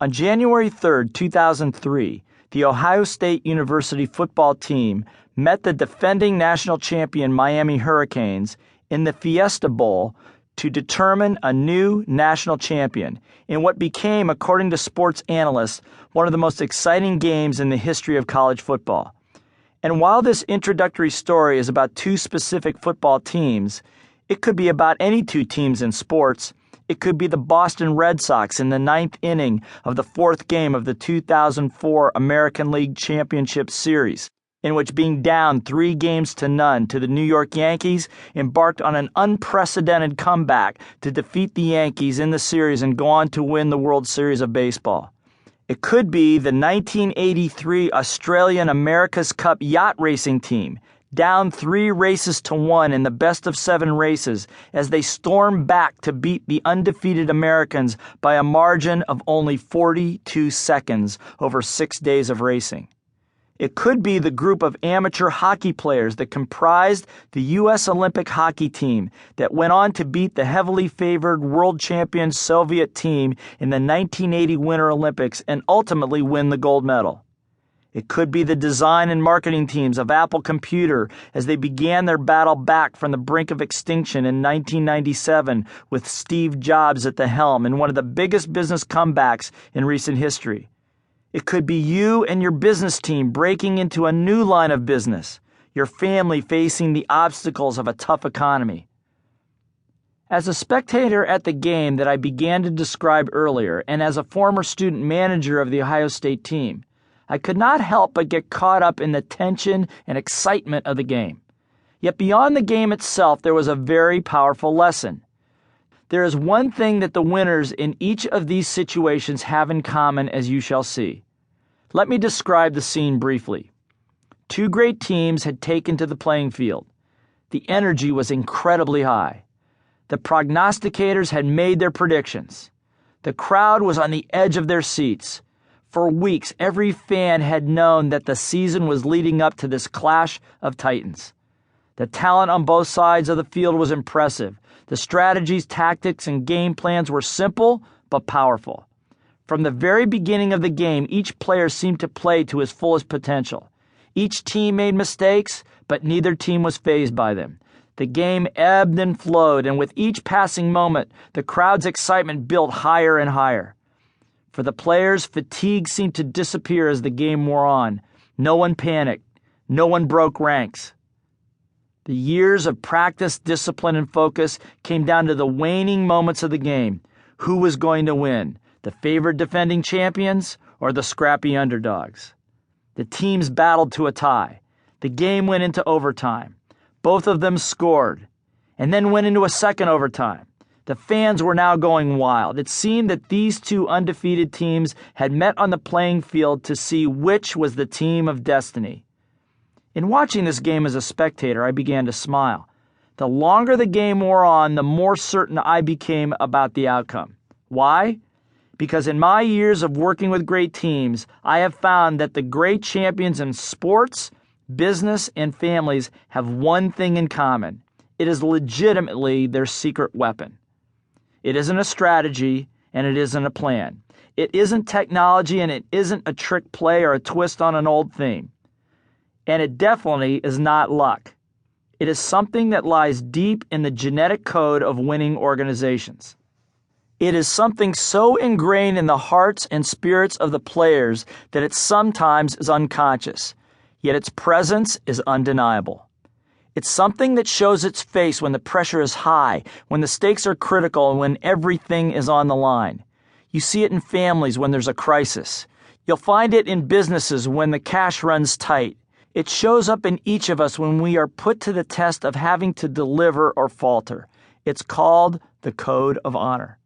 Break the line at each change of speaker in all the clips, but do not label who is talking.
On January 3, 2003, the Ohio State University football team met the defending national champion Miami Hurricanes in the Fiesta Bowl to determine a new national champion in what became, according to sports analysts, one of the most exciting games in the history of college football. And while this introductory story is about two specific football teams, it could be about any two teams in sports. It could be the Boston Red Sox in the ninth inning of the fourth game of the 2004 American League Championship Series, in which, being down 3-0 to the New York Yankees, embarked on an unprecedented comeback to defeat the Yankees in the series and go on to win the World Series of Baseball. It could be the 1983 Australian America's Cup yacht racing team, down 3-1 in the best-of-7 races as they stormed back to beat the undefeated Americans by a margin of only 42 seconds over 6 days of racing. It could be the group of amateur hockey players that comprised the U.S. Olympic hockey team that went on to beat the heavily favored world champion Soviet team in the 1980 Winter Olympics and ultimately win the gold medal. It could be the design and marketing teams of Apple Computer as they began their battle back from the brink of extinction in 1997 with Steve Jobs at the helm in one of the biggest business comebacks in recent history. It could be you and your business team breaking into a new line of business, your family facing the obstacles of a tough economy. As a spectator at the game that I began to describe earlier, and as a former student manager of the Ohio State team, I could not help but get caught up in the tension and excitement of the game. Yet beyond the game itself, there was a very powerful lesson. There is one thing that the winners in each of these situations have in common, as you shall see. Let me describe the scene briefly. Two great teams had taken to the playing field. The energy was incredibly high. The prognosticators had made their predictions. The crowd was on the edge of their seats. For weeks, every fan had known that the season was leading up to this clash of titans. The talent on both sides of the field was impressive. The strategies, tactics, and game plans were simple but powerful. From the very beginning of the game, each player seemed to play to his fullest potential. Each team made mistakes, but neither team was fazed by them. The game ebbed and flowed, and with each passing moment, the crowd's excitement built higher and higher. For the players, fatigue seemed to disappear as the game wore on. No one panicked. No one broke ranks. The years of practice, discipline, and focus came down to the waning moments of the game. Who was going to win? The favored defending champions or the scrappy underdogs? The teams battled to a tie. The game went into overtime. Both of them scored, and then went into a second overtime. The fans were now going wild. It seemed that these two undefeated teams had met on the playing field to see which was the team of destiny. In watching this game as a spectator, I began to smile. The longer the game wore on, the more certain I became about the outcome. Why? Because in my years of working with great teams, I have found that the great champions in sports, business, and families have one thing in common. It is legitimately their secret weapon. It isn't a strategy, and it isn't a plan. It isn't technology, and it isn't a trick play or a twist on an old theme. And it definitely is not luck. It is something that lies deep in the genetic code of winning organizations. It is something so ingrained in the hearts and spirits of the players that it sometimes is unconscious, yet its presence is undeniable. It's something that shows its face when the pressure is high, when the stakes are critical, and when everything is on the line. You see it in families when there's a crisis. You'll find it in businesses when the cash runs tight. It shows up in each of us when we are put to the test of having to deliver or falter. It's called the code of honor.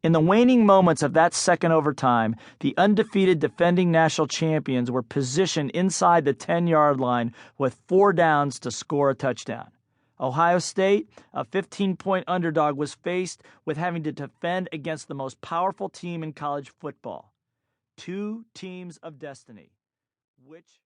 In the waning moments of that second overtime, the undefeated defending national champions were positioned inside the 10-yard line with 4 downs to score a touchdown. Ohio State, a 15-point underdog, was faced with having to defend against the most powerful team in college football. Two teams of destiny. Which